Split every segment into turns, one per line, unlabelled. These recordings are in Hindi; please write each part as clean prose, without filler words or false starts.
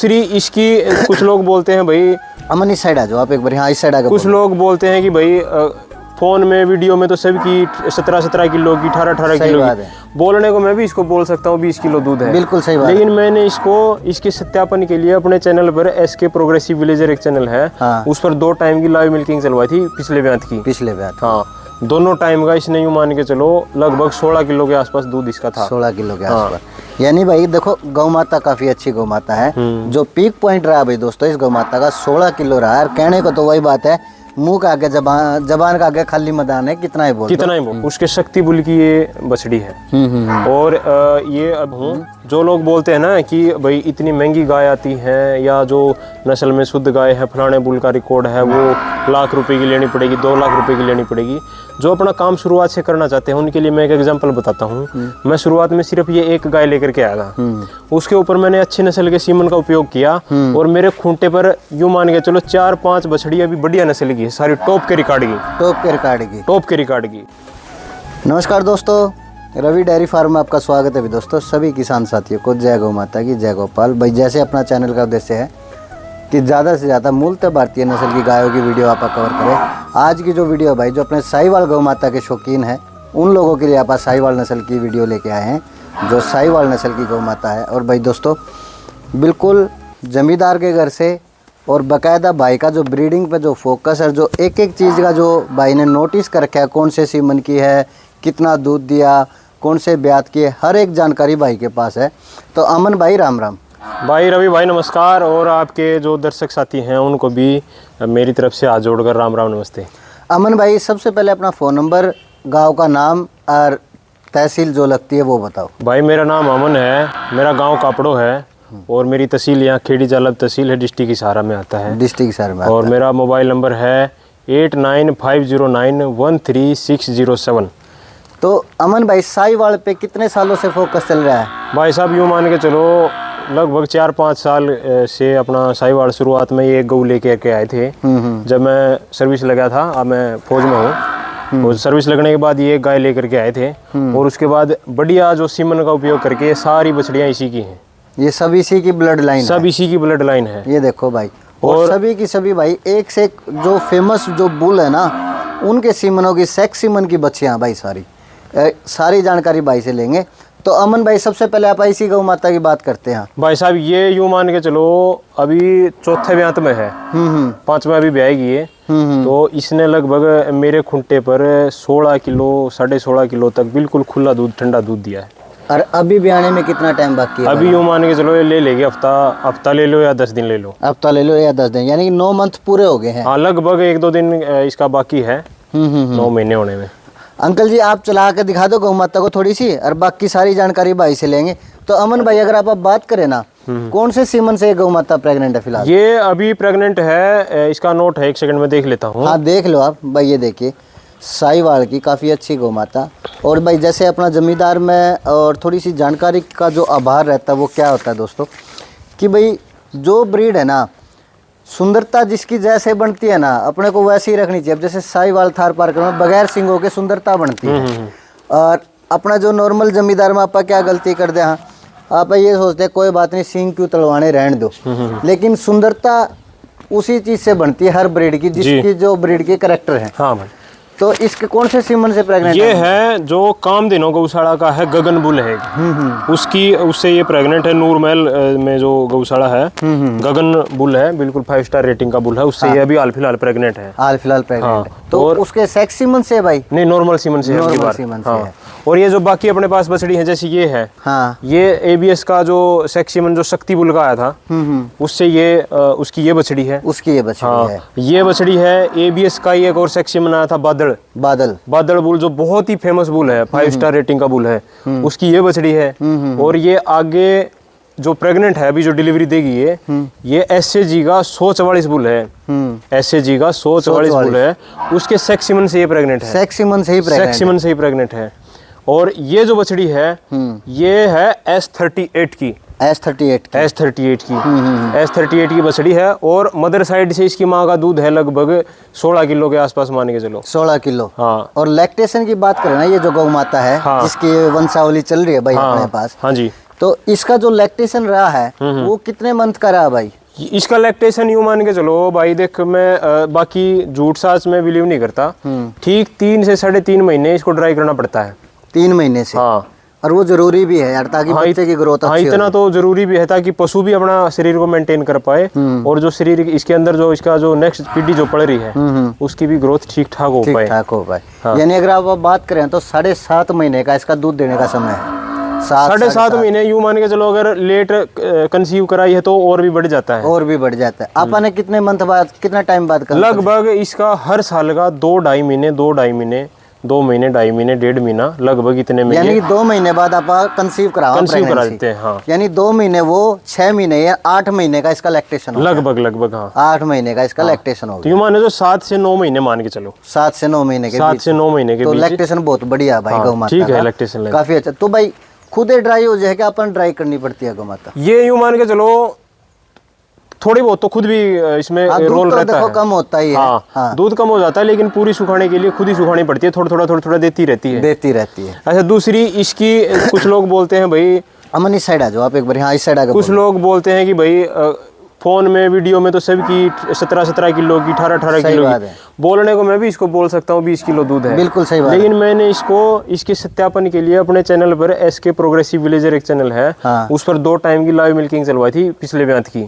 दूसरी इसकी कुछ लोग बोलते हैं भाई,
अमन इस साइड आ जाओ आप एक बार। हाँ इस साइड आ गए।
कुछ लोग बोलते हैं कि भाई फोन में वीडियो में तो सबकी 17-17 किलो की 18-18 किलो की, बोलने को मैं भी इसको बोल सकता हूँ 20 किलो दूध है,
बिल्कुल सही बात।
लेकिन मैंने इसके सत्यापन के लिए अपने चैनल पर एसके प्रोग्रेसिव विलेजर एक चैनल है,
हाँ।
उस पर 2 टाइम की लाइव मिल्किंग चलवाई थी पिछले ब्यात की।
पिछले ब्यात,
हाँ, दोनों टाइम का इसने यूं मान के चलो लगभग 16 किलो के आसपास दूध इसका था।
16 किलो के आसपास। यानी भाई देखो गौ माता काफी अच्छी गौ माता है। जो पीक पॉइंट रहा भाई दोस्तों इस गौ माता का 16 किलो रहा है। कहने को तो वही बात है, मुंह का आगे जबान का आगे खाली मैदान है, कितना ही बोल
उसके शक्ति बुल की ये बछड़ी है। और ये अब जो लोग बोलते हैं ना कि भाई इतनी महंगी गाय आती है या जो नस्ल में शुद्ध गाय है फलाने बुल का रिकॉर्ड है वो लाख रुपए की लेनी पड़ेगी, 2 लाख रुपए की लेनी पड़ेगी, जो अपना काम शुरुआत से करना चाहते हैं उनके लिए मैं एक एग्जांपल बताता हूँ। मैं शुरुआत में सिर्फ ये एक गाय लेकर के आया था, उसके ऊपर मैंने अच्छी नस्ल के सीमन का उपयोग किया और मेरे खूंटे पर यूं मान के चलो 4-5 बछड़ियां भी बढ़िया नस्ल की है, सारी टॉप के रिकॉर्ड की।
नमस्कार दोस्तों, रवि डेयरी फार्म में आपका स्वागत है भी दोस्तों। सभी किसान साथियों को जय गौ माता की, जय गोपाल। भाई जैसे अपना चैनल का उद्देश्य है कि ज़्यादा से ज़्यादा मूलतः भारतीय नस्ल की गायों की वीडियो आप कवर करें। आज की जो वीडियो भाई जो अपने साहिवाल गौ माता के शौकीन हैं उन लोगों के लिए आप साहिवाल नस्ल की वीडियो लेके आए हैं, जो साहिवाल नस्ल की गौ माता है। और भाई दोस्तों बिल्कुल जमींदार के घर से और बाकायदा भाई का जो ब्रीडिंग पे जो फोकस है, जो एक एक चीज़ का जो भाई ने नोटिस कर रखा है, कौन से सीमन की है, कितना दूध दिया, कौन से ब्यात की है, हर एक जानकारी भाई के पास है। तो अमन भाई राम राम।
भाई रवि भाई नमस्कार, और आपके जो दर्शक साथी हैं उनको भी मेरी तरफ से हाथ जोड़कर राम राम नमस्ते।
अमन भाई सबसे पहले अपना फ़ोन नंबर, गांव का नाम और तहसील जो लगती है वो बताओ।
भाई मेरा नाम अमन है, मेरा गांव कापड़ो है और मेरी तहसील यहाँ खेड़ी जालब तहसील है, डिस्ट्रिक्ट हिसार में आता है।
डिस्ट्रिक्ट हिसार में।
और मेरा मोबाइल नंबर है 8950913607।
तो अमन भाई साहिवाल पे कितने सालों से फोकस चल रहा है?
भाई साहब यूँ मान के चलो लगभग 4-5 साल से अपना साहिवाल, शुरुआत में ये गऊ लेके के आए थे जब मैं सर्विस लगा था। अब मैं फौज में हूँ और सर्विस लगने के बाद ये गाय लेकर के आए थे और उसके बाद बढ़िया जो सीमन का उपयोग करके ये सारी बछड़ियाँ इसी की हैं।
ये सब इसी की ब्लड लाइन,
सब इसी की ब्लड लाइन है।
ये देखो भाई, और सभी की सभी भाई एक से एक जो फेमस जो बुल है ना उनके सीमनों की, सेक्स सीमन की बच्चियाँ भाई सारी जानकारी भाई से लेंगे। तो अमन भाई सबसे पहले आप इसी गौ माता की बात करते हैं।
भाई साहब ये यूं मान के चलो अभी चौथे ब्यात में है, 5वां अभी ब्याएगी ये। तो इसने लगभग मेरे खूंटे पर 16 किलो 16.5 किलो तक बिल्कुल खुला दूध, ठंडा दूध दिया है।
और अभी ब्याने में कितना टाइम बाकी है?
अभी यूं मान के चलो ये ले लेगी हफ्ता ले लो या 10 दिन ले लो।
हफ्ता ले लो या 10 दिन, यानी कि 9 मंथ पूरे हो गए हैं।
हाँ, लगभग 1-2 दिन इसका बाकी है 9 महीने होने में।
अंकल जी आप चला कर दिखा दो गौ माता को थोड़ी सी, और बाकी सारी जानकारी भाई से लेंगे। तो अमन भाई अगर आप बात करें ना, कौन से सीमन से गौ माता प्रेग्नेंट है फिलहाल?
ये अभी प्रेग्नेंट है, इसका नोट है, 1 सेकंड में देख लेता हूँ।
हाँ देख लो आप भाई, ये देखिए साहिवाल की काफ़ी अच्छी गौ माता। और भाई जैसे अपना जमींदार में और थोड़ी सी जानकारी का जो आभार रहता है वो क्या होता है दोस्तों, कि भाई जो ब्रीड है ना, सुंदरता जिसकी जैसे बनती है ना अपने को वैसे ही रखनी चाहिए। अब जैसे साहिवाल थार पार्कर में बगैर सिंगों के सुंदरता बनती है। और अपना जो नॉर्मल जमींदार में आप क्या गलती कर दे, हाँ आप ये सोचते हैं कोई बात नहीं सिंग क्यों तलवाने रहने दो, लेकिन सुंदरता उसी चीज़ से बनती है हर ब्रीड की, जिसकी जो ब्रीड के करैक्टर है।
हाँ भाई,
तो इसके कौन से सीमन से प्रेग्नेंट
ये है जो कामधेनु गौशाला का है, गगन बुल है उससे ये प्रेग्नेंट है। नूरमहल में जो गौशाला है गगन बुल है, बिल्कुल 5 स्टार रेटिंग का बुल है, उससे ये अभी हाल फिलहाल प्रेग्नेंट है।
हाल फिलहाल प्रेग्नेंट है। तो उसके सेक्स सीमन से भाई? नहीं,
नॉर्मल सीमन से है। और ये जो बाकी अपने पास बछड़ी है, जैसे ये है, हाँ, ये एबीएस का जो सेक्स सीमन जो शक्ति बुल का आया था उससे ये उसकी ये बछड़ी है,
उसकी ये बछड़ी है।
ये बछड़ी है। एबीएस का एक और सेक्स सीमन आया था बादल बुल, जो बहुत ही फेमस बुल है, 5 स्टार रेटिंग का बुल है, उसकी ये बछड़ी है। और ये आगे जो प्रेग्नेंट है अभी जो डिलीवरी देगी ये एसएजी का 144 बुल है, एसएजी का 144 बुल है, उसके सेक्स सीमन से ये प्रेग्नेंट है।
सेक्स सीमन से ही प्रेग्नेंट
है। और ये जो बछड़ी है ये है S38 की, S38 की बछड़ी है। और मदर साइड से इसकी माँ का दूध है लगभग 16 किलो के आसपास, मान के चलो
16 किलो।
हाँ।
और लैक्टेशन की बात करें ना, ये जो गौ माता है, हाँ, जिसकी वंशावली चल रही है भाई, हाँ, अपने पास,
हाँ जी,
तो इसका जो लैक्टेशन रहा है वो कितने मंथ का रहा भाई?
इसका लैक्टेशन यूं मान के चलो भाई, देख मैं बाकी झूठ साच में बिलीव नहीं करता, ठीक 3 से 3.5 महीने इसको ड्राई करना पड़ता है।
3 महीने से?
हाँ।
और वो जरूरी भी है यार, ताकि बच्चे की ग्रोथ अच्छी हो।
इतना तो जरूरी भी है ताकि पशु भी अपना शरीर को मेंटेन कर पाए, और जो शरीर इसके अंदर जो इसका जो नेक्स्ट पीढ़ी जो पड़ रही है उसकी भी ग्रोथ ठीक ठाक हो पाए।
ठीक ठाक हो पाए। यानी अगर आप बात करें तो 7.5 महीने का इसका दूध देने का समय है।
7.5 महीने यूं मान के चलो, अगर लेट कंसीव कराई है तो और भी बढ़ जाता है।
और भी बढ़ जाता है। आपने कितने मंथ बाद, कितना टाइम बाद?
लगभग इसका हर साल का 2-2.5 महीने, 2-2.5 महीने, 2 महीने, 2.5 महीने, 1.5 महीना, लगभग इतने में।
यानी कि 2 महीने बाद आप कंसीव करा
देते हैं। हाँ।
यानी 2 महीने वो 6 महीने या 8 महीने का इसका लैक्टेशन होगा।
लगभग हाँ
8 महीने का इसका लैक्टेशन होगा।
तो यूं माने जो 7 से 9 महीने मान के चलो।
7 से 9 महीने के
7 से 9 महीने के
तो
बीच
लैक्टेशन बहुत बढ़िया भाई गौ माता।
ठीक है, लैक्टेशन
काफी अच्छा। तो भाई खुद ही ड्राई हो जाएगा, अपन ड्राई करनी पड़ती है गौ माता?
ये यूं मान के चलो थोड़ी बहुत तो खुद भी इसमें रोल रहता है।
कम होता ही है।
हाँ, दूध कम हो जाता है, लेकिन पूरी सुखाने के लिए खुद ही सुखानी पड़ती है। थोड़ा थोड़ा देती रहती है।
अच्छा,
दूसरी इसकी कुछ लोग बोलते हैं भाई,
अमन इस साइड आ जाओ आप एक बार। हाँ, इस साइड आ।
कुछ लोग बोलते हैं कि भाई फोन में, वीडियो में तो सबकी 17 किलो की, 18 किलो की। बोलने को मैं भी इसको बोल सकता हूँ 20 किलो दूध है।
बिल्कुल सही बात।
लेकिन मैंने इसके सत्यापन के लिए अपने चैनल पर SK प्रोग्रेसिव विलेजर एक चैनल है, उस पर 2 टाइम की लाइव मिल्किंग चलवाई थी पिछले ब्यात की।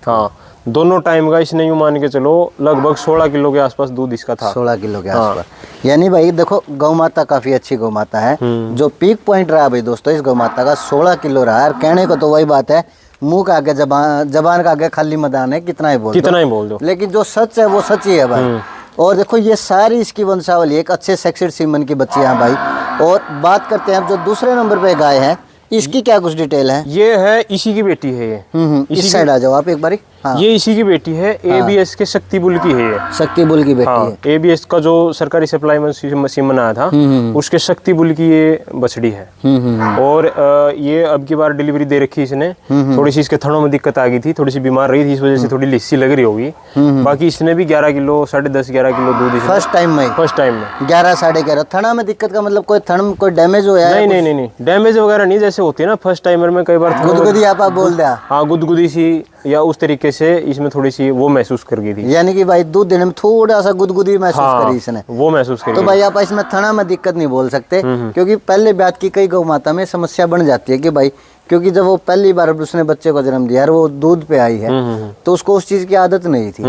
हाँ, दोनों टाइम का इसने यूं मान के चलो लगभग 16 किलो के आसपास दूध इसका था।
16 किलो के आसपास। यानी भाई देखो, गौ माता काफी अच्छी गौ माता है। जो पीक पॉइंट रहा भाई दोस्तों इस गौ माता का 16 किलो रहा। और कहने को तो वही बात है, मुंह का आगे जबान का आगे खाली मैदान है, कितना ही बोल दो। लेकिन जो सच है वो सच ही है भाई। और देखो ये सारी इसकी वंशावली एक अच्छे सेक्सिड सीमन की बच्ची है भाई। और बात करते हैं अब जो दूसरे नंबर पे गाय है, इसकी क्या कुछ डिटेल है?
ये है, इसी की बेटी है ये।
इस साइड आ जाओ आप एक बारी। हाँ।
ये इसी की बेटी है। ABS के शक्ति बुल की है ये।
शक्ति बुल की बेटी है।
ABS का जो सरकारी सप्लाई में सीमन आया था, उसके शक्ति बुल की ये बछड़ी है। और ये अब की बार डिलीवरी दे रखी इसने। थोड़ी सी इसके थनों में दिक्कत आ गई थी, थोड़ी सी बीमार रही थी, इस वजह से थोड़ी लिस्सी लग रही होगी। बाकी इसने भी 11 किलो, 10.5-11 किलो दूध
फर्स्ट टाइम में
11
11.5 थना में दिक्कत का मतलब कोई डैमेज हो?
नहीं, डैमेज वगैरह नहीं। जैसे होती है ना फर्स्ट टाइमर में कई बार
गुदगुदी आप बोल दिया।
हाँ, गुदगुदी सी या उस तरीके से इसमें थोड़ी सी वो महसूस कर गई थी।
यानी कि भाई दूध देने में थोड़ा सा गुदगुदी महसूस करी इसने,
वो महसूस करी।
तो भाई आप इसमें थना में दिक्कत नहीं बोल सकते, क्योंकि पहले ब्यात की कई गौ माता में समस्या बन जाती है कि भाई, क्योंकि जब वो पहली बार उसने बच्चे को जन्म दिया और वो दूध पे आई है तो उसको उस चीज की आदत नहीं थी,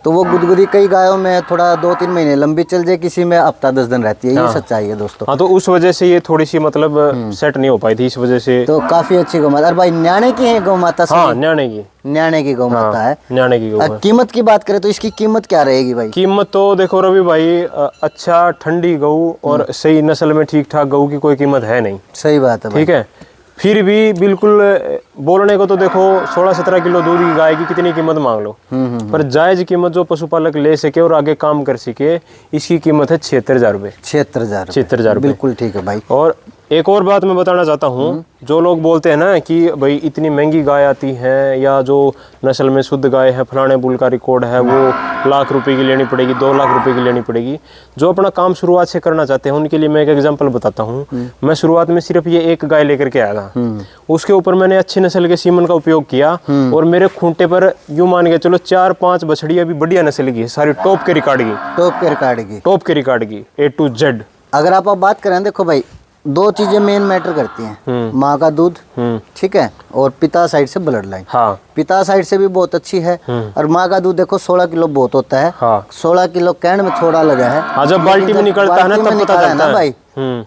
तो वो गुदगुदी कई गायों में थोड़ा 2-3 महीने लंबी चल जाए, किसी में हफ्ता 10 दिन रहती है। ये सच्चाई है दोस्तों।
हाँ, तो उस वजह से ये थोड़ी सी मतलब सेट नहीं हो पाई थी, इस वजह से।
तो काफी अच्छी गौ माता। और भाई न्याणे की है गौ माता?
हाँ, न्याणे की
गौ माता है।
न्याणे की गौ।
कीमत की बात करें तो इसकी कीमत क्या रहेगी भाई?
कीमत तो देखो रवि भाई, अच्छा ठंडी गऊ और सही नस्ल में ठीक ठाक गऊ की कोई कीमत है नहीं।
सही बात है।
ठीक है, फिर भी बिल्कुल बोलने को तो देखो 16-17 किलो दूध की गाय की कितनी कीमत मांग लो, पर जायज कीमत जो पशुपालक ले सके और आगे काम कर सके, इसकी कीमत है 76,000 रुपये।
76,000 बिल्कुल ठीक है भाई।
और एक और बात मैं बताना चाहता हूँ, जो लोग बोलते हैं ना कि भाई इतनी महंगी गाय आती है, या जो नस्ल में शुद्ध गाय है, फलाने बुल का रिकॉर्ड है, वो लाख रुपए की लेनी पड़ेगी, 2 लाख रुपए की लेनी पड़ेगी। जो अपना काम शुरुआत से करना चाहते हैं उनके लिए मैं एक एग्जांपल बताता हूँ। मैं शुरुआत में सिर्फ ये एक गाय लेकर के आया था, उसके ऊपर मैंने अच्छी नस्ल के सीमन का उपयोग किया, और मेरे खूंटे पर यूं मान के चलो 4-5 बछड़ियां भी बढ़िया नस्ल की है, सारी टॉप के रिकॉर्ड की A to Z।
अगर आप बात करें, देखो भाई 2 चीजें मेन मैटर करती हैं, माँ का दूध, ठीक है, और पिता साइड से ब्लड लाइन।
हाँ,
पिता साइड से भी बहुत अच्छी है, और माँ का दूध देखो 16 किलो बहुत होता है।
हाँ,
16 किलो कैंड में थोड़ा लगा है।
हाँ, जब बाल्टी में निकलता है ना तब पता चलता है
भाई।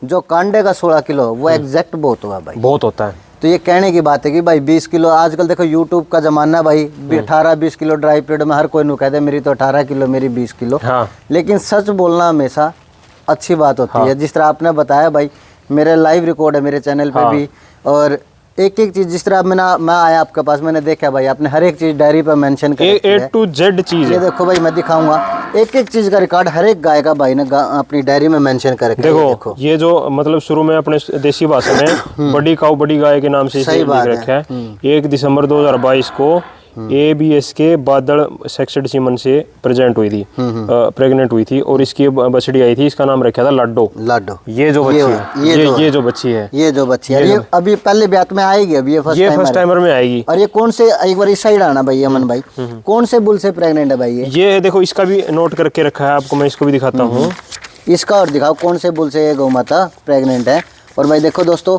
जो कांडे का 16 किलो वो एग्जैक्ट बहुत हुआ भाई,
बहुत होता है।
तो ये कहने की बात है कि भाई 20 किलो, आजकल देखो यूट्यूब का जमाना भाई, 18-20 किलो ड्राई पीरियड में हर कोई नु कहते मेरी तो 18 किलो, मेरी 20 किलो।
हाँ,
लेकिन सच बोलना हमेशा अच्छी बात होती है। जिस तरह आपने बताया भाई, मेरे लाइव रिकॉर्ड है मेरे चैनल पे भी, और एक चीज जिस तरह मैं आया आपके पास, मैंने देखा भाई आपने हर एक चीज डायरी पे मेंशन कर
A to Z चीज।
ये देखो भाई मैं दिखाऊंगा, एक चीज का रिकॉर्ड हर एक गाय का भाई ने अपनी डायरी में मेंशन करके।
देखो ये जो मतलब शुरू में अपने देसी भाषा में बड़ी काऊ बड़ी गाय के नाम से लिख रखा है। 1 दिसंबर 2022 को ABS के बादल सेक्सेड सीमन से प्रेजेंट हुई थी, प्रेग्नेंट हुई थी, और इसकी बछड़ी आई थी, इसका नाम रखा था लाडो।
लाडो
ये जो बच्ची है, ये जो बच्ची है,
ये जो बच्ची है, ये अभी पहले ब्यात में आएगी, अभी ये
फर्स्ट टाइमर में आएगी।
और ये कौन से, एक बार इस साइड आना भाई अमन भाई, कौन से बुल से प्रेग्नेंट है भाई? ये
देखो, इसका भी नोट करके रखा है आपको, मैं इसको भी दिखाता हूँ।
इसका और दिखाओ कौन से बुल से ये गौ माता प्रेग्नेंट है। और भाई देखो दोस्तों,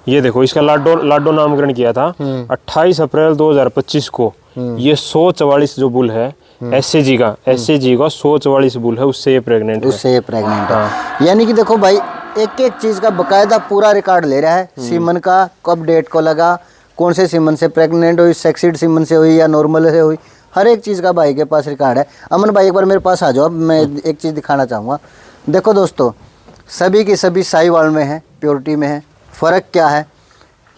ये
देखो इसका लाडो नामकरण किया था 28 अप्रैल 2025 को। ये 144 जो बुल है एसएजी का 144 बुल है, उससे ये प्रेग्नेंट
है। यानी कि देखो भाई, एक एक चीज का बकायदा पूरा रिकॉर्ड ले रहा है। सीमन का कब डेट को लगा, कौन से सीमन से प्रेग्नेंट हुई, सेक्सिड सीमन से हुई या नॉर्मल से हुई, हर एक चीज़ का भाई के पास रिकॉर्ड है। अमन भाई एक बार मेरे पास आ जाओ, मैं एक चीज़ दिखाना चाहूँगा। देखो दोस्तों, सभी की सभी साहिवाल में है, प्योरिटी में है। फ़र्क क्या है,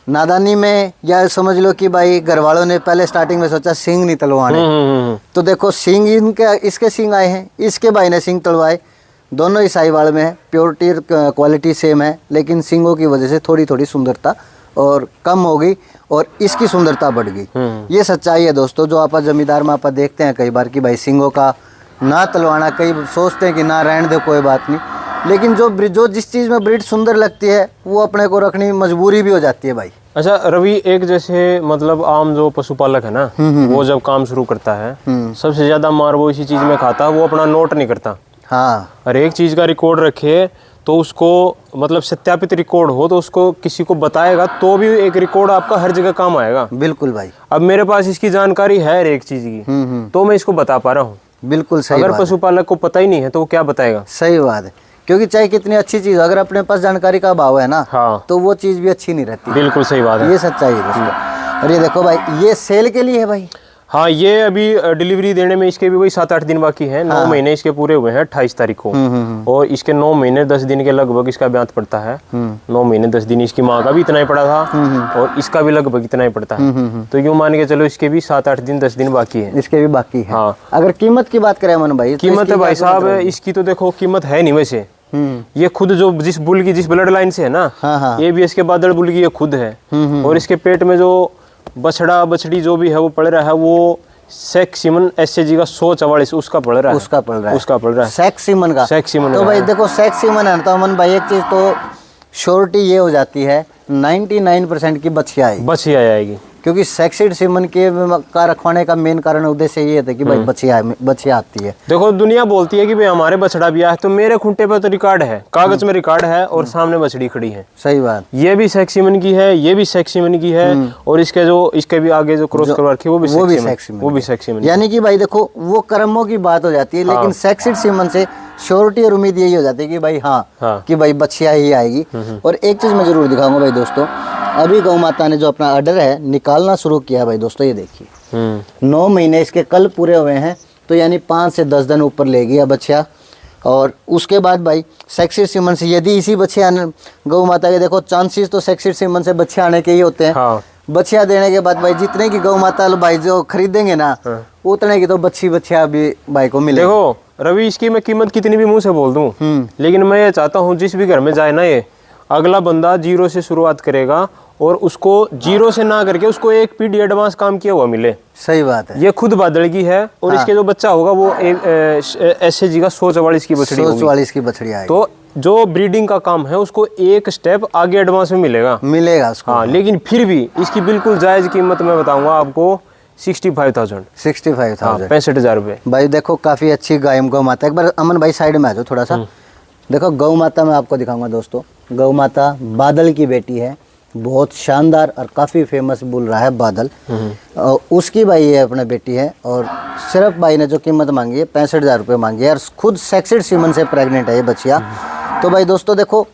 नादानी में, या समझ लो कि भाई घर वालों ने पहले स्टार्टिंग में सोचा सींग नहीं तलवाने, तो देखो सींग इनके, इसके सींग आए हैं, इसके भाई ने सींग तलवाए, दोनों ही साहिवाल में है, प्योरिटी क्वालिटी सेम है, लेकिन सींगों की वजह से थोड़ी थोड़ी सुंदरता और कम हो गई और इसकी सुंदरता बढ़ गई। ये सच्चाई है दोस्तों, जो आप जमींदार में आप देखते हैं कई बार कि भाई सींगों का ना तलवाना, कई सोचते हैं कि ना रहने दे कोई बात नहीं, लेकिन जो जिस चीज़ में ब्रीड सुंदर लगती है वो अपने को रखनी मजबूरी भी हो जाती है भाई।
अच्छा रवि, एक जैसे मतलब आम जो पशुपालक है ना, वो जब काम शुरू करता है सबसे ज्यादा मार वो इसी चीज में खाता है, वो अपना नोट नहीं करता।
हाँ,
और एक चीज का रिकॉर्ड रखे तो उसको मतलब सत्यापित रिकॉर्ड हो तो उसको किसी को बताएगा तो भी एक रिकॉर्ड आपका हर जगह काम आएगा।
बिल्कुल भाई,
अब मेरे पास इसकी जानकारी है हर एक चीज की, तो मैं इसको बता पा रहा हूँ।
बिल्कुल सही।
अगर पशुपालक को पता ही नहीं है तो वो क्या बताएगा?
सही बात है, क्योंकि चाहे कितनी अच्छी चीज, अगर अपने पास जानकारी का अभाव है ना,
हाँ,
तो वो चीज भी अच्छी नहीं रहती।
बिल्कुल सही बात है,
ये सच्चाई है दोस्तों। और ये देखो भाई, ये सेल के लिए है भाई।
हाँ, ये अभी डिलीवरी देने में इसके भी वही 7-8 दिन बाकी हैं। 9 महीने इसके पूरे हुए हैं 28 तारीख को, और इसके 9 महीने 10 दिन के लगभग इसका ब्यात पड़ता है। 9 महीने 10 दिन इसकी माँ का भी इतना ही पड़ा था और इसका भी लगभग इतना ही पड़ता है। तो यूँ मान के चलो इसके भी 7-8 दिन 10 दिन बाकी है, इसके
भी बाकी है।
हाँ,
अगर कीमत की बात करें मन भाई,
कीमत है भाई साहब इसकी तो देखो कीमत है नहीं वैसे। ये खुद जो जिस बुल की जिस ब्लड लाइन से है ना, ABS के बादल बुल की ये खुद है, और इसके पेट में जो बछड़ा बछड़ी जो भी है वो पड़ रहा है, वो सेक्स सीमन SAG का 144 उसका पड़ रहा है।
सेक्स सीमन का। तो भाई देखो, सेक्स सीमन है तो अमन भाई एक चीज तो श्योरिटी ये हो जाती है 99% की बछिया आएगी, क्योंकि सेक्सिड सीमन के का रखवाने का मेन कारण उद्देश्य ये था कि भाई बछिया आती है।
देखो दुनिया बोलती है कि भाई हमारे बछड़ा भी आया है, तो मेरे खूंटे पे तो रिकॉर्ड है, कागज में रिकॉर्ड है, और सामने बछड़ी खड़ी है।
सही बात।
ये भी सेक्स सीमन की है, ये भी सेक्स सीमन की है, और इसके भी आगे जो क्रॉस करवा रखी है वो भी सेक्स सीमन।
यानी कि भाई देखो, वो कर्मों की बात हो जाती है, लेकिन सेक्सिड सीमन से श्योरिटी और उम्मीद यही हो जाती है कि भाई हाँ, कि भाई बछिया ही आएगी। और एक चीज मैं जरूर दिखाऊंगा भाई दोस्तों, अभी गौ माता ने जो अपना ऑर्डर है निकालना शुरू किया भाई दोस्तों, ये देखिए 9 महीने इसके कल पूरे हुए हैं, तो यानी 5 से 10 दिन ऊपर ले गया बच्चा। और उसके बाद भाई सेक्सिड सीमन से यदि इसी बच्चे गौ माता के देखो चांसेस तो सेक्सिड सीमन से बच्चे आने के ही होते हैं। हाँ। बच्चिया देने के बाद भाई जितने की गौ माता भाई जो खरीदेंगे ना, उतने की तो बच्चिया भी भाई को मिले।
देखो रवि, इसकी मैं कीमत कितनी भी मुंह से बोल दूं, लेकिन मैं ये चाहता हूँ जिस भी घर में जाए ना, ये अगला बंदा 0 से शुरुआत करेगा और उसको 0 से ना करके उसको एक पीढ़ी एडवांस काम किया हुआ मिले।
सही बात है।
ये खुद बादल की है, और इसके जो बच्चा होगा वो SAG का 144 की बछड़ी होगी।
144 की बछड़ी आएगी।
तो जो ब्रीडिंग का काम है उसको एक स्टेप आगे एडवांस में मिलेगा
उसको।
हाँ, लेकिन फिर भी इसकी बिल्कुल जायज कीमत मैं बताऊंगा आपको 65,000 65,000 रुपये।
भाई देखो काफी अच्छी गाय गौ माता। एक बार अमन भाई साइड में आ जाओ थोड़ा सा। देखो गौ माता मैं आपको दिखाऊंगा दोस्तों, गौ माता बादल की बेटी है, बहुत शानदार और काफ़ी फेमस बुल रहा है बादल। और उसकी भाई ये अपना बेटी है, और सिर्फ भाई ने जो कीमत मांगी है 65,000 रुपये मांगी है, और खुद सेक्सिड सीमन से प्रेग्नेंट है ये बच्चिया। तो भाई दोस्तों देखो,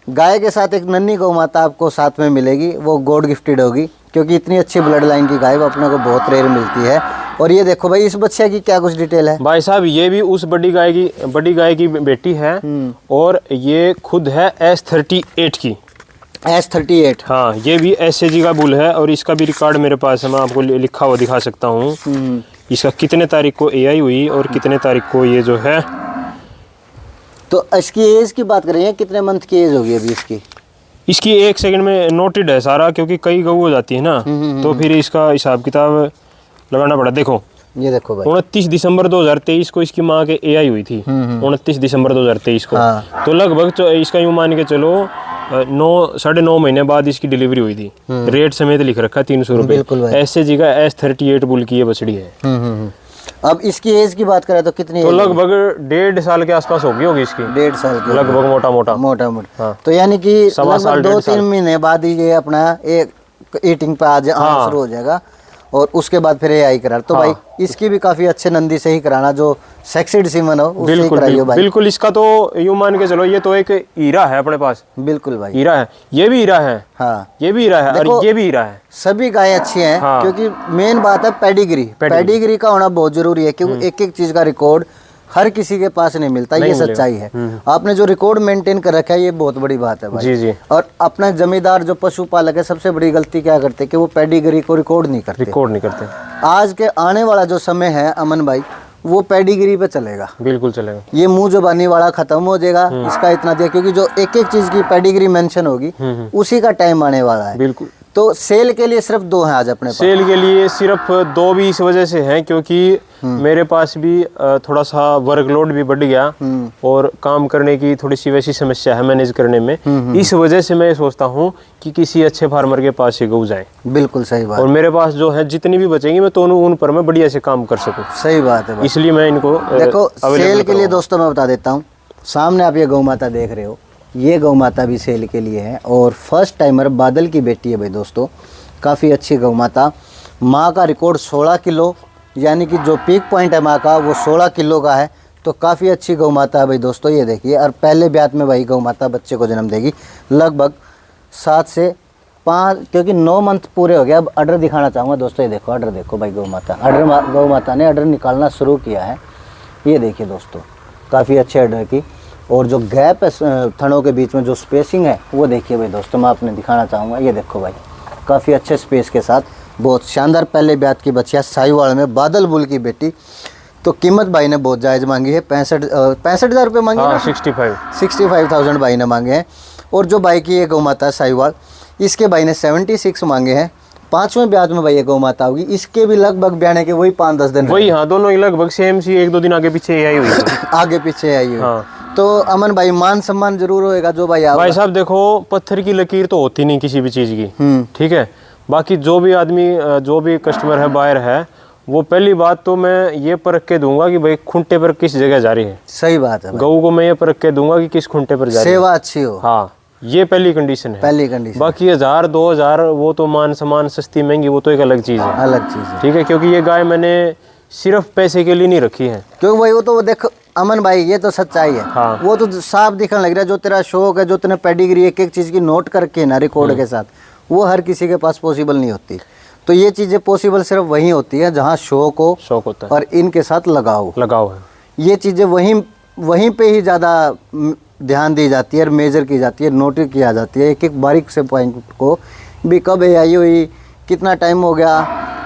गाय के साथ एक नन्ही गौ माता आपको साथ में मिलेगी, वो गॉड गिफ्टेड होगी, क्योंकि इतनी अच्छी ब्लड लाइन की गाय अपने को बहुत रेयर मिलती है। और ये देखो भाई, इस बच्चे की क्या कुछ डिटेल है
भाई साहब, ये भी उस बड़ी गाय की बेटी है, और ये खुद है S38 की।
S38।
हाँ, ये भी SAG का बुल है, और इसका भी रिकॉर्ड मेरे पास है, मैं आपको लिखा हुआ दिखा सकता हूँ। इसका कितने तारीख को AI हुई और कितने तारीख को ये जो है।
तो इसकी एज की बात करें, कितने मंथ की एज होगी अभी इसकी?
इसकी 1 सेकंड में नोटेड है सारा, क्योंकि कई गऊ हो जाती है ना, तो फिर इसका हिसाब किताब लगाना पड़ा। देखो
ये देखो भाई
29 दिसंबर 2023 को इसकी माँ के एआई हुई थी, 29 दिसंबर 2023 को।
हाँ।
तो लगभग इसका यूँ मान के चलो 9-9.5 महीने बाद इसकी डिलीवरी हुई थी। रेट समेत लिख रखा 300 रुपये। ऐसे जी का S38 बुल की ये बछड़ी है।
अब इसकी एज की बात करें तो कितनी
तो लगभग 1.5 साल के आसपास होगी इसकी,
1.5 साल की
लगभग मोटा मोटा।
हाँ। तो यानी कि लगभग 2-3 महीने बाद ही ये अपना एक ईटिंग पे आना शुरू हो जाएगा, और उसके बाद फिर AI करा। तो भाई इसकी भी काफी अच्छे नंदी से ही कराना, जो सेक्सीड सीमन हो उससे ही कराइए भाई।
बिल्कुल। इसका तो यूं मान के चलो ये तो एक हीरा है अपने पास।
बिल्कुल भाई
हीरा है, ये भी हीरा है।
हाँ,
ये भी हीरा है और ये भी हीरा है।
सभी गायें अच्छी हैं। हाँ। क्योंकि मेन बात है पेडिग्री का होना बहुत जरूरी है, क्योंकि एक एक चीज का रिकॉर्ड हर किसी के पास नहीं मिलता, ये सच्चाई है। आपने जो रिकॉर्ड मेंटेन कर रखा है ये बहुत बड़ी बात है भाई।
जी जी।
और अपना जमींदार जो पशुपालक है सबसे बड़ी गलती क्या करते हैं कि वो पेडिग्री को रिकॉर्ड नहीं करते। आज के आने वाला जो समय है अमन भाई, वो पेडिग्री पे चलेगा।
बिल्कुल चलेगा।
ये मुंह जुबानी वाला खत्म हो जाएगा, इसका इतना दिया, क्योंकि जो एक एक चीज की पेडिग्री मेंशन होगी उसी का टाइम आने वाला है। बिल्कुल। तो सेल के लिए सिर्फ 2 हैं आज अपने पास।
सेल के लिए सिर्फ 2 भी इस वजह से हैं क्योंकि मेरे पास भी थोड़ा सा वर्कलोड भी बढ़ गया और काम करने की थोड़ी सी वैसी समस्या है मैनेज करने में। इस वजह से मैं सोचता हूँ कि किसी अच्छे फार्मर के पास ही गऊ जाए।
बिल्कुल सही बात।
और मेरे पास जो है जितनी भी बचेंगी मैं तो उन पर मैं बढ़िया से काम कर सकूँ।
सही बात है।
इसलिए मैं इनको
देखो सेल के लिए दोस्तों मैं बता देता हूँ, सामने आप ये गौ माता देख रहे हो, ये गौ माता भी सेल के लिए है और फर्स्ट टाइमर बादल की बेटी है भाई दोस्तों। काफ़ी अच्छी गौ माता। माँ का रिकॉर्ड 16 किलो, यानी कि जो पीक पॉइंट है माँ का वो 16 किलो का है। तो काफ़ी अच्छी गौ माता है भाई दोस्तों, ये देखिए। और पहले ब्यात में भाई गौ माता बच्चे को जन्म देगी लगभग 7 से 5, क्योंकि 9 मंथ पूरे हो गए। अब अडर दिखाना चाहूँगा दोस्तों, ये देखो अडर देखो भाई। गौ माता ने अडर निकालना शुरू किया है, ये देखिए दोस्तों। काफ़ी अच्छे अडर की, और जो गैप है थनों के बीच में जो स्पेसिंग है वो देखिए भाई दोस्तों, मैं आपने दिखाना चाहूँगा। ये देखो भाई, काफ़ी अच्छे स्पेस के साथ बहुत शानदार पहले ब्यात की बच्चिया साहिवाल में बादल बुल की बेटी। तो कीमत भाई ने बहुत जायज़ मांगी है, 65,000 रुपये मांगे। हाँ, 65,000 भाई ने मांगे हैं। और जो भाई की ये गौ माता है साहिवाल, इसके भाई ने 76 मांगे हैं। 5वें ब्याज में भाई ये गौ माता होगी, इसके भी लगभग ब्याने के वही 5-10 दिन
वही। हाँ, दोनों ही लगभग सेम सी, 1-2 दिन आगे पीछे आई हुई
आगे पीछे आई हुई। हाँ। तो अमन भाई मान सम्मान जरूर होएगा जो भाई
साहब देखो, पत्थर की लकीर तो होती नहीं किसी भी चीज़ की, ठीक है। बाकी जो भी आदमी, जो भी कस्टमर है, बायर है, वो पहली बात तो मैं ये परख के दूंगा कि भाई खुंटे पर किस जगह जा रही है।
सही बात है।
गऊ को मैं ये परख के दूंगा कि किस खुंटे पर जा रही है,
सेवा अच्छी हो।
हाँ, ये पहली कंडीशन है।
पहली कंडीशन।
बाकी 1000-2000 वो तो मान सम्मान, सस्ती महंगी वो तो एक अलग चीज़ है।
अलग चीज़ है,
ठीक है। क्योंकि ये गाय मैंने सिर्फ पैसे के लिए नहीं रखी है।
क्योंकि भाई वो तो देखो अमन भाई, ये तो सच्चाई है। हाँ। वो तो साफ दिखने लग रहा है, जो तेरा शौक है, जो तेने पेडिग्री एक एक चीज़ की नोट करके ना रिकॉर्ड के साथ, वो हर किसी के पास पॉसिबल नहीं होती। तो ये चीज़ें पॉसिबल सिर्फ वहीं होती है जहाँ शौक होता है और इनके साथ लगाव है। ये चीज़ें वहीं पे ही ज़्यादा ध्यान दी जाती है और मेजर की जाती है, नोट किया जाती है एक एक बारीक से पॉइंट को भी। कब है आई हुई, कितना टाइम हो गया,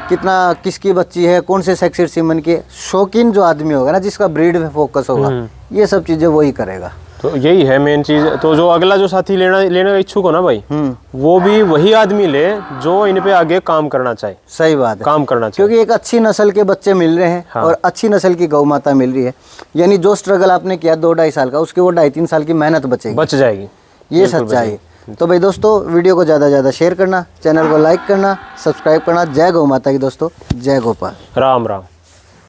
कितना किसकी बच्ची है, कौन से सेक्सीड सीमन की। शौकीन जो आदमी होगा ना, जिसका ब्रीड में फोकस होगा, ये सब चीज़ें वही करेगा। तो
यही है मेन चीज़। तो जो अगला जो साथी लेने का इच्छुक हो ना भाई, वो भी वही आदमी ले जो इन पे आगे काम करना चाहे।
सही बात है,
काम करना चाहिए।
क्योंकि एक अच्छी नस्ल के बच्चे मिल रहे हैं। हाँ। और अच्छी नस्ल की गौ माता मिल रही है, यानी जो स्ट्रगल आपने किया 2-2.5 साल का, उसकी वो 2.5-3 साल की मेहनत बच जाएगी। ये सच्चाई है। तो भाई दोस्तों, वीडियो को ज़्यादा से ज़्यादा शेयर करना, चैनल को लाइक करना, सब्सक्राइब करना। जय गौ माता की दोस्तों, जय गोपाल।
राम राम।